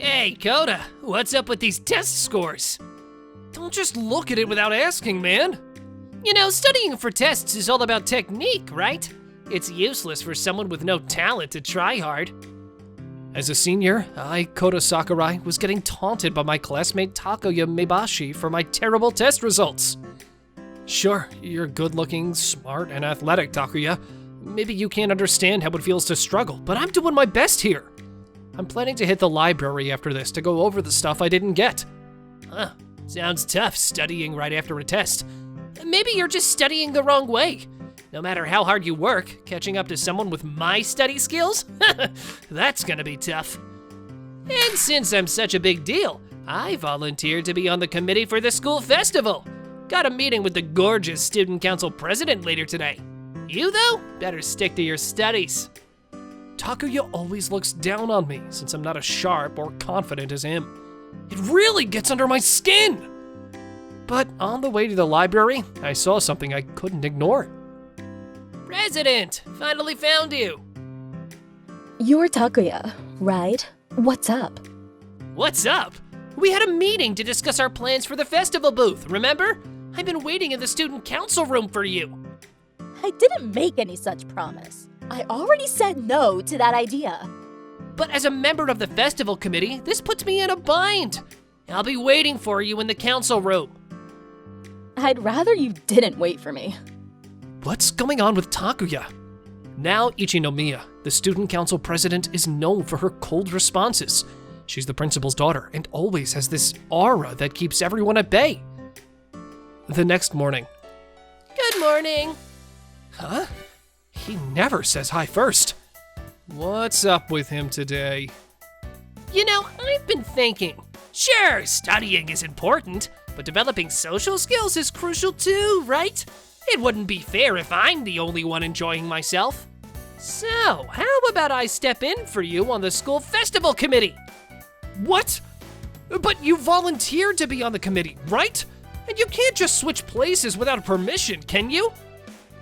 Hey, Coda, what's up with these test scores? Don't just look at it without asking, man. You know, studying for tests is all about technique, right? It's useless for someone with no talent to try hard. As a senior, I, Koda Sakurai, was getting taunted by my classmate Takuya Mebashi for my terrible test results. Sure, you're good-looking, smart, and athletic, Takuya. Maybe you can't understand how it feels to struggle, but I'm doing my best here. I'm planning to hit the library after this to go over the stuff I didn't get. Huh, sounds tough studying right after a test. Maybe you're just studying the wrong way. No matter how hard you work, catching up to someone with my study skills? That's gonna be tough. And since I'm such a big deal, I volunteered to be on the committee for the school festival. Got a meeting with the gorgeous student council president later today. You, though, better stick to your studies. Takuya always looks down on me since I'm not as sharp or confident as him. It really gets under my skin! But on the way to the library, I saw something I couldn't ignore. President, finally found you. You're Takuya, right? What's up? What's up? We had a meeting to discuss our plans for the festival booth, remember? I've been waiting in the student council room for you. I didn't make any such promise. I already said no to that idea. But as a member of the festival committee, this puts me in a bind. I'll be waiting for you in the council room. I'd rather you didn't wait for me. What's going on with Takuya? Now Ichinomiya, the student council president, is known for her cold responses. She's the principal's daughter and always has this aura that keeps everyone at bay. The next morning. Good morning. Huh? He never says hi first. What's up with him today? You know, I've been thinking. Sure, studying is important, but developing social skills is crucial too, right? It wouldn't be fair if I'm the only one enjoying myself. So, how about I step in for you on the school festival committee? What? But you volunteered to be on the committee, right? And you can't just switch places without permission, can you?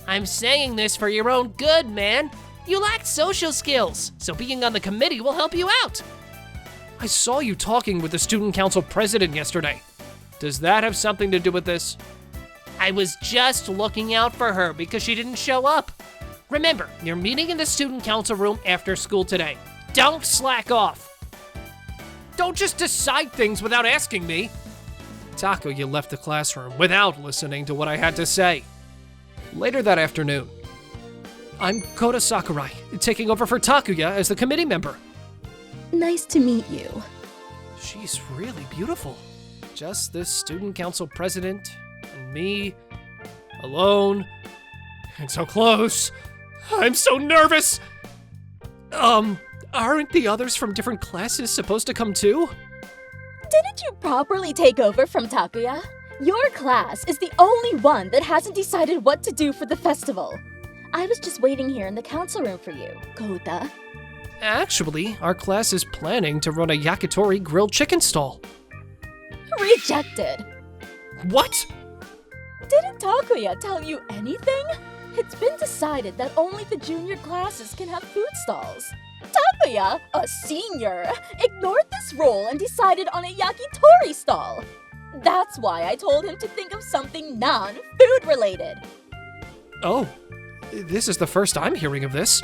I'm saying this for your own good, man. You lack social skills, so being on the committee will help you out. I saw you talking with the student council president yesterday. Does that have something to do with this? I was just looking out for her because she didn't show up. Remember, you're meeting in the student council room after school today. Don't slack off. Don't just decide things without asking me. Takuya left the classroom without listening to what I had to say. Later that afternoon, I'm Koda Sakurai, taking over for Takuya as the committee member. Nice to meet you. She's really beautiful. Just this student council president and me, alone, and so close. I'm so nervous. Aren't the others from different classes supposed to come too? Didn't you properly take over from Takuya? Your class is the only one that hasn't decided what to do for the festival. I was just waiting here in the council room for you, Kota. Actually, our class is planning to run a yakitori grilled chicken stall. Rejected. What? Didn't Takuya tell you anything? It's been decided that only the junior classes can have food stalls. Takuya, a senior, ignored this rule and decided on a yakitori stall. That's why I told him to think of something non-food related. Oh, this is the first I'm hearing of this.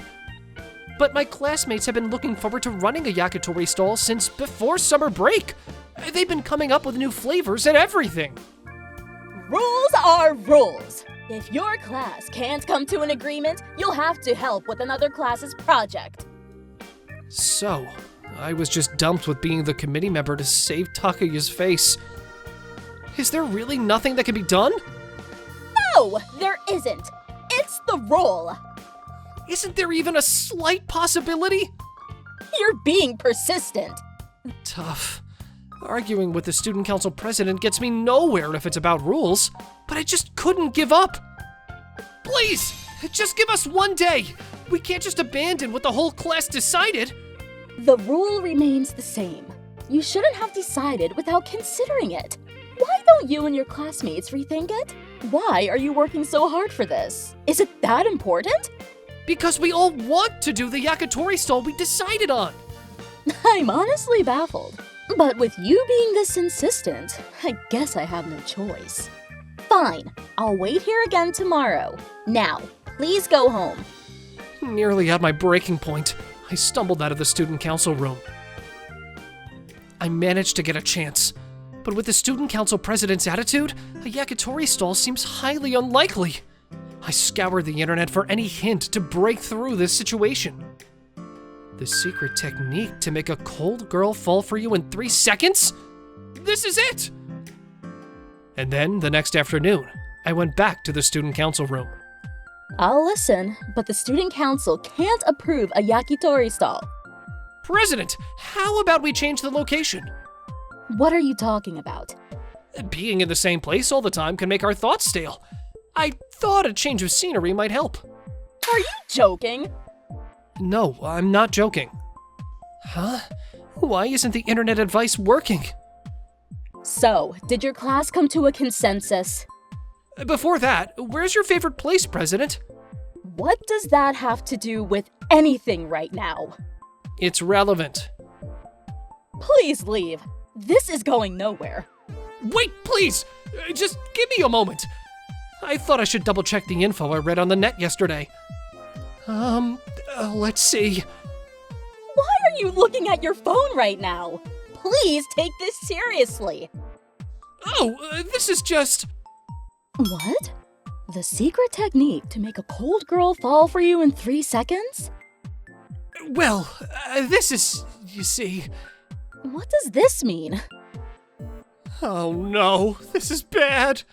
But my classmates have been looking forward to running a yakitori stall since before summer break. They've been coming up with new flavors and everything. Rules are rules. If your class can't come to an agreement, you'll have to help with another class's project. So, I was just dumped with being the committee member to save Takuya's face. Is there really nothing that can be done? No, there isn't. It's the rule. Isn't there even a slight possibility? You're being persistent. Tough. Arguing with the student council president gets me nowhere if it's about rules, but I just couldn't give up. Please, just give us one day. We can't just abandon what the whole class decided. The rule remains the same. You shouldn't have decided without considering it. Why don't you and your classmates rethink it? Why are you working so hard for this? Is it that important? Because we all want to do the yakitori stall we decided on. I'm honestly baffled. But with you being this insistent, I guess I have no choice. Fine, I'll wait here again tomorrow. Now, please go home. Nearly at my breaking point, I stumbled out of the student council room. I managed to get a chance, but with the student council president's attitude, a yakitori stall seems highly unlikely. I scoured the internet for any hint to break through this situation. The secret technique to make a cold girl fall for you in 3 seconds? This is it! And then, the next afternoon, I went back to the student council room. I'll listen, but the student council can't approve a yakitori stall. President, how about we change the location? What are you talking about? Being in the same place all the time can make our thoughts stale. I thought a change of scenery might help. Are you joking? No, I'm not joking. Huh? Why isn't the internet advice working? So, did your class come to a consensus? Before that, where's your favorite place, President? What does that have to do with anything right now? It's relevant. Please leave. This is going nowhere. Wait, please! Just give me a moment. I thought I should double check the info I read on the net yesterday. Let's see. Why are you looking at your phone right now? Please take this seriously. Oh, this is just... What? The secret technique to make a cold girl fall for you in 3 seconds? Well, this is... you see... What does this mean? Oh no, this is bad.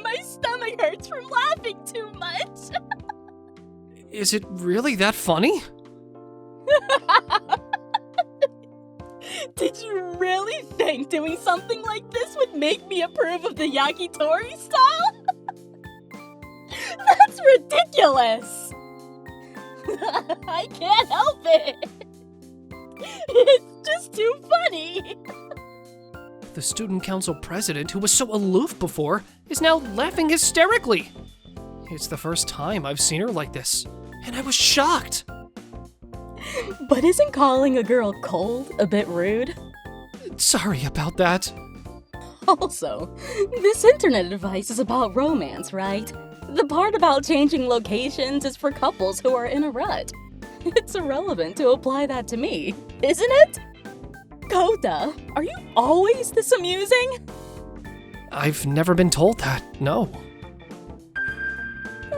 My stomach hurts from laughing too much. Is it really that funny? Did you really think doing something like this would make me approve of the yakitori style? That's ridiculous! I can't help it! It's just too funny! The student council president, who was so aloof before, is now laughing hysterically. It's the first time I've seen her like this, and I was shocked. But isn't calling a girl cold a bit rude? Sorry about that. Also, this internet advice is about romance, right? The part about changing locations is for couples who are in a rut. It's irrelevant to apply that to me, isn't it? Kota, are you always this amusing? I've never been told that, no.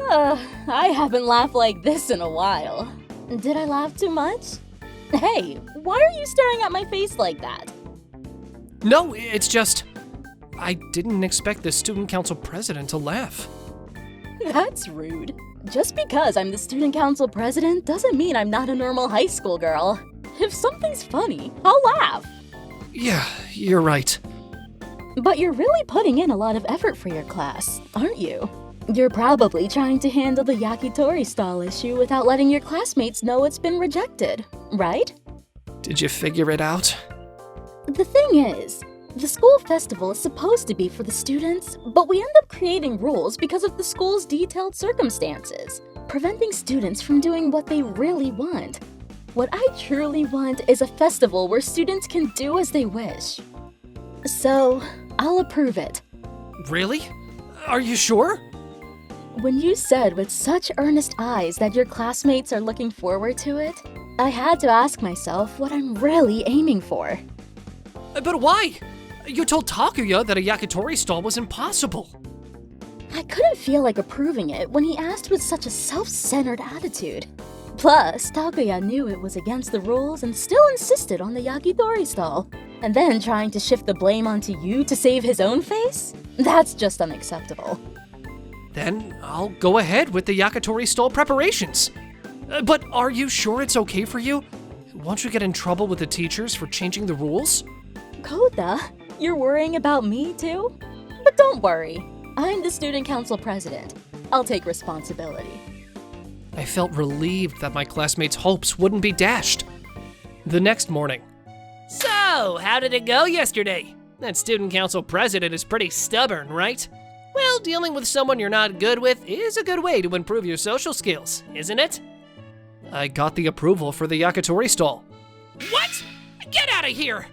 I haven't laughed like this in a while. Did I laugh too much? Hey, why are you staring at my face like that? No, it's just... I didn't expect the student council president to laugh. That's rude. Just because I'm the student council president doesn't mean I'm not a normal high school girl. If something's funny, I'll laugh. Yeah, you're right. But you're really putting in a lot of effort for your class, aren't you? You're probably trying to handle the yakitori stall issue without letting your classmates know it's been rejected, right? Did you figure it out? The thing is, the school festival is supposed to be for the students, but we end up creating rules because of the school's detailed circumstances, preventing students from doing what they really want. What I truly want is a festival where students can do as they wish. So, I'll approve it. Really? Are you sure? When you said with such earnest eyes that your classmates are looking forward to it, I had to ask myself what I'm really aiming for. But why? You told Takuya that a yakitori stall was impossible. I couldn't feel like approving it when he asked with such a self-centered attitude. Plus, Takuya knew it was against the rules and still insisted on the yakitori stall. And then trying to shift the blame onto you to save his own face? That's just unacceptable. Then I'll go ahead with the yakitori stall preparations. But are you sure it's okay for you? Won't you get in trouble with the teachers for changing the rules? Kota, you're worrying about me too? But don't worry, I'm the student council president. I'll take responsibility. I felt relieved that my classmates' hopes wouldn't be dashed. The next morning. So, how did it go yesterday? That student council president is pretty stubborn, right? Well, dealing with someone you're not good with is a good way to improve your social skills, isn't it? I got the approval for the yakitori stall. What? Get out of here!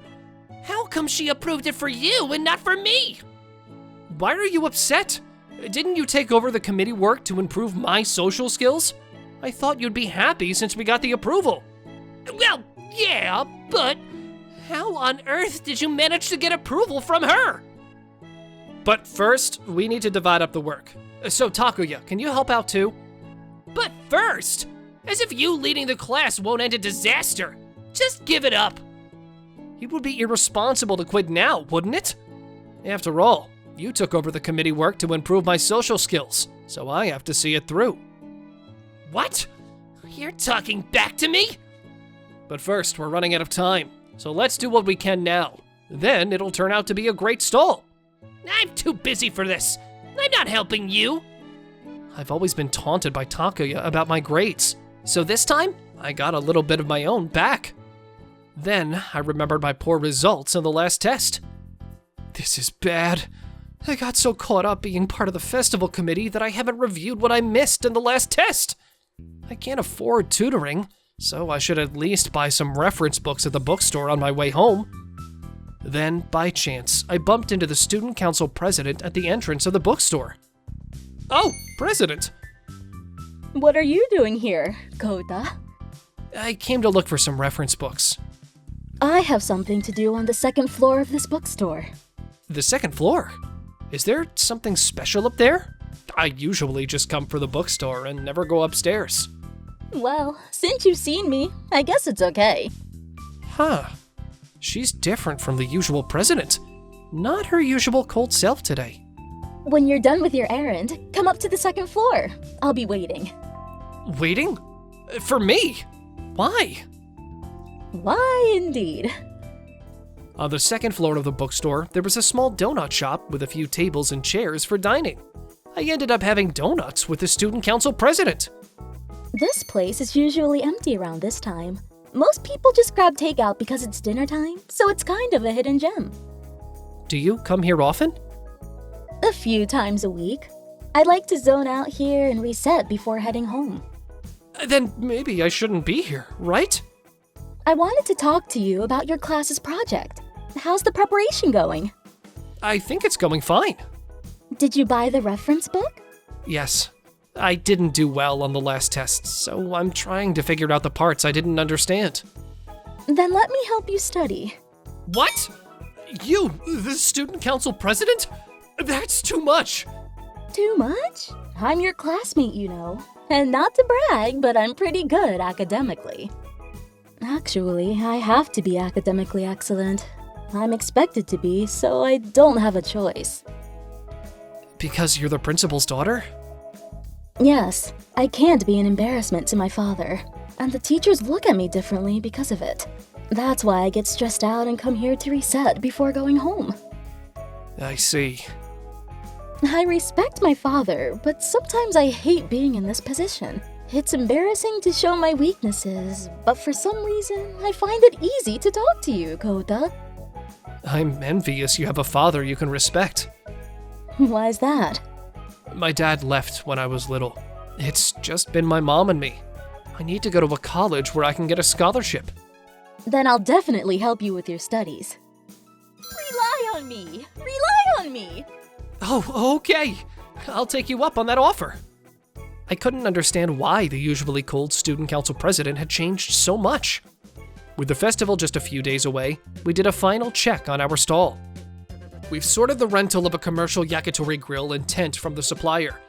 How come she approved it for you and not for me? Why are you upset? Didn't you take over the committee work to improve my social skills? I thought you'd be happy since we got the approval. Well, yeah, but how on earth did you manage to get approval from her? But first, we need to divide up the work. So Takuya, can you help out too? But first, as if you leading the class won't end a disaster. Just give it up. It would be irresponsible to quit now, wouldn't it? After all, you took over the committee work to improve my social skills, so I have to see it through. What? You're talking back to me? But first, we're running out of time, so let's do what we can now. Then it'll turn out to be a great stall. I'm too busy for this. I'm not helping you. I've always been taunted by Takuya about my grades, so this time, I got a little bit of my own back. Then, I remembered my poor results in the last test. This is bad. I got so caught up being part of the festival committee that I haven't reviewed what I missed in the last test. I can't afford tutoring, so I should at least buy some reference books at the bookstore on my way home. Then, by chance, I bumped into the student council president at the entrance of the bookstore. Oh, president! What are you doing here, Kota? I came to look for some reference books. I have something to do on the second floor of this bookstore. The second floor? Is there something special up there? I usually just come for the bookstore and never go upstairs. Well, since you've seen me, I guess it's okay. Huh. She's different from the usual president. Not her usual cold self today. When you're done with your errand, come up to the second floor. I'll be waiting. Waiting? For me? Why? Why, indeed. On the second floor of the bookstore, there was a small donut shop with a few tables and chairs for dining. I ended up having donuts with the student council president. This place is usually empty around this time. Most people just grab takeout because it's dinner time, so it's kind of a hidden gem. Do you come here often? A few times a week. I like to zone out here and reset before heading home. Then maybe I shouldn't be here, right? I wanted to talk to you about your class's project. How's the preparation going? I think it's going fine. Did you buy the reference book? Yes. I didn't do well on the last test, so I'm trying to figure out the parts I didn't understand. Then let me help you study. What? You, the student council president? That's too much. Too much? I'm your classmate, you know. And not to brag, but I'm pretty good academically. Actually, I have to be academically excellent. I'm expected to be, so I don't have a choice. Because you're the principal's daughter? Yes, I can't be an embarrassment to my father, and the teachers look at me differently because of it. That's why I get stressed out and come here to reset before going home. I see. I respect my father, but sometimes I hate being in this position. It's embarrassing to show my weaknesses, but for some reason, I find it easy to talk to you, Kota. I'm envious you have a father you can respect. Why's that? My dad left when I was little. It's just been my mom and me. I need to go to a college where I can get a scholarship. Then I'll definitely help you with your studies. Rely on me! Rely on me! Oh, okay. I'll take you up on that offer. I couldn't understand why the usually cold student council president had changed so much. With the festival just a few days away, we did a final check on our stall. We've sorted the rental of a commercial yakitori grill and tent from the supplier.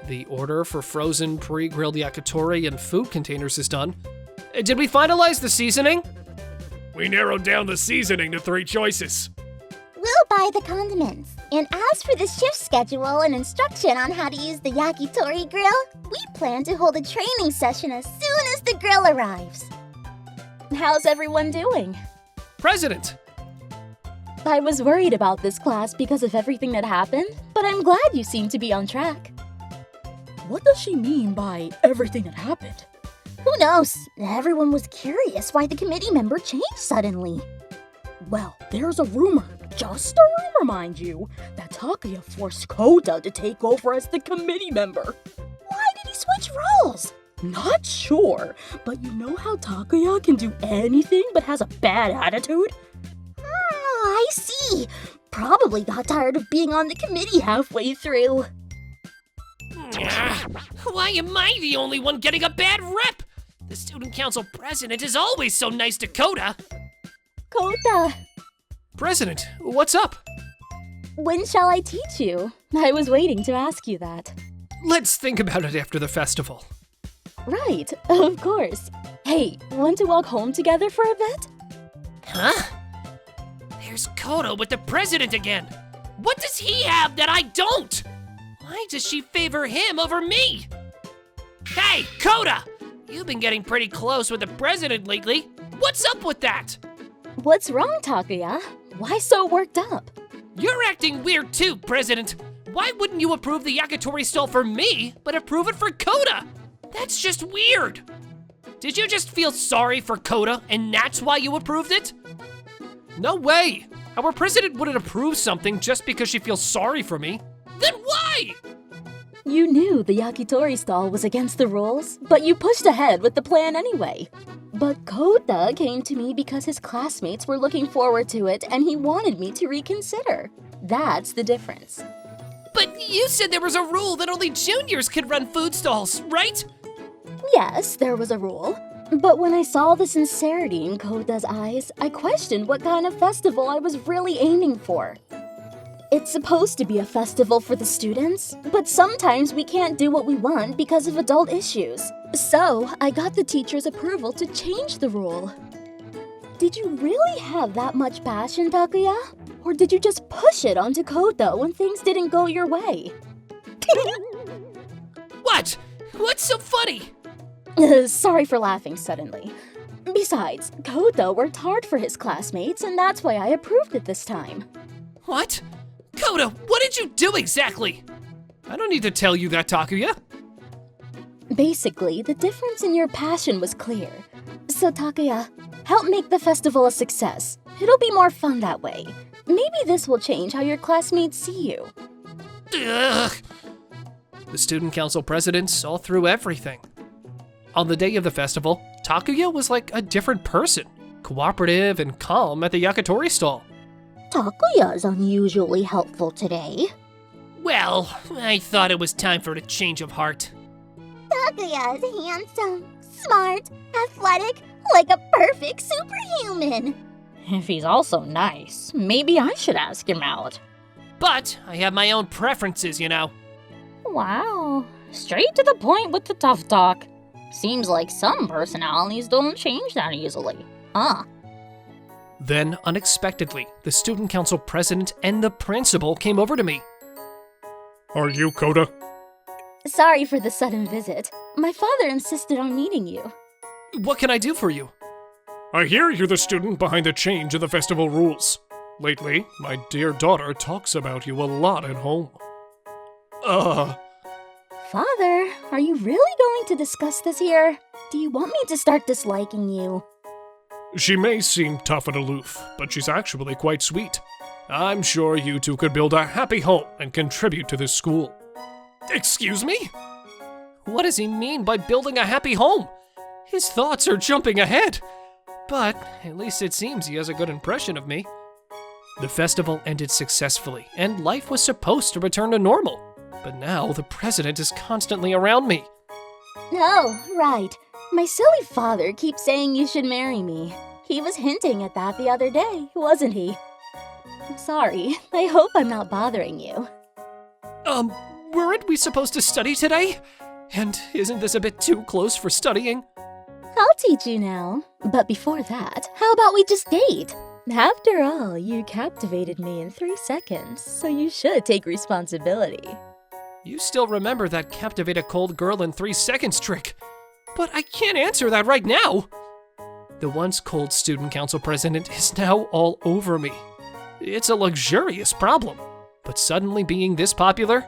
The order for frozen pre-grilled yakitori and food containers is done. Did we finalize the seasoning? We narrowed down the seasoning to 3 choices. We'll buy the condiments. And as for the shift schedule and instruction on how to use the yakitori grill, we plan to hold a training session as soon as the grill arrives. How's everyone doing? President! I was worried about this class because of everything that happened, but I'm glad you seem to be on track. What does she mean by everything that happened? Who knows? Everyone was curious why the committee member changed suddenly. Well, there's a rumor, just a rumor mind you, that Takuya forced Kota to take over as the committee member. Why did he switch roles? Not sure, but you know how Takuya can do anything but has a bad attitude? Oh, I see. Probably got tired of being on the committee halfway through. Why am I the only one getting a bad rep? The student council president is always so nice to Kota. Kota, President, what's up? When shall I teach you? I was waiting to ask you that. Let's think about it after the festival. Right, of course. Hey, want to walk home together for a bit? Huh? There's Kota with the president again. What does he have that I don't? Why does she favor him over me? Hey, Kota! You've been getting pretty close with the president lately. What's up with that? What's wrong, Takuya? Why so worked up? You're acting weird too, President. Why wouldn't you approve the yakitori stall for me, but approve it for Kota? That's just weird. Did you just feel sorry for Kota, and that's why you approved it? No way! Our president wouldn't approve something just because she feels sorry for me. Then why? You knew the yakitori stall was against the rules, but you pushed ahead with the plan anyway. But Kota came to me because his classmates were looking forward to it and he wanted me to reconsider. That's the difference. But you said there was a rule that only juniors could run food stalls, right? Yes, there was a rule. But when I saw the sincerity in Kota's eyes, I questioned what kind of festival I was really aiming for. It's supposed to be a festival for the students, but sometimes we can't do what we want because of adult issues. So, I got the teacher's approval to change the rule. Did you really have that much passion, Takuya? Or did you just push it onto Kota when things didn't go your way? What? What's so funny? Sorry for laughing suddenly. Besides, Kota worked hard for his classmates, and that's why I approved it this time. What? Kota, what did you do exactly? I don't need to tell you that, Takuya. Basically, the difference in your passion was clear. So Takuya, help make the festival a success. It'll be more fun that way. Maybe this will change how your classmates see you. Ugh. The student council president saw through everything. On the day of the festival, Takuya was like a different person, cooperative and calm at the yakitori stall. Takuya's unusually helpful today. Well, I thought it was time for a change of heart. Takuya's handsome, smart, athletic, like a perfect superhuman. If he's also nice, maybe I should ask him out. But I have my own preferences, you know. Wow, straight to the point with the tough talk. Seems like some personalities don't change that easily, huh? Then, unexpectedly, the student council president and the principal came over to me. Are you Kota? Sorry for the sudden visit. My father insisted on meeting you. What can I do for you? I hear you're the student behind the change in the festival rules. Lately, my dear daughter talks about you a lot at home. Father, are you really going to discuss this here? Do you want me to start disliking you? She may seem tough and aloof, but she's actually quite sweet. I'm sure you two could build a happy home and contribute to this school. Excuse me? What does he mean by building a happy home? His thoughts are jumping ahead. But at least it seems he has a good impression of me. The festival ended successfully, and life was supposed to return to normal. But now the president is constantly around me. Oh, right. My silly father keeps saying you should marry me. He was hinting at that the other day, wasn't he? I'm sorry. I hope I'm not bothering you. Weren't we supposed to study today? And isn't this a bit too close for studying? I'll teach you now. But before that, how about we just date? After all, you captivated me in 3 seconds, so you should take responsibility. You still remember that captivate a cold girl in 3 seconds trick. But I can't answer that right now. The once cold student council president is now all over me. It's a luxurious problem. But suddenly being this popular,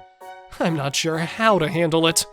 I'm not sure how to handle it.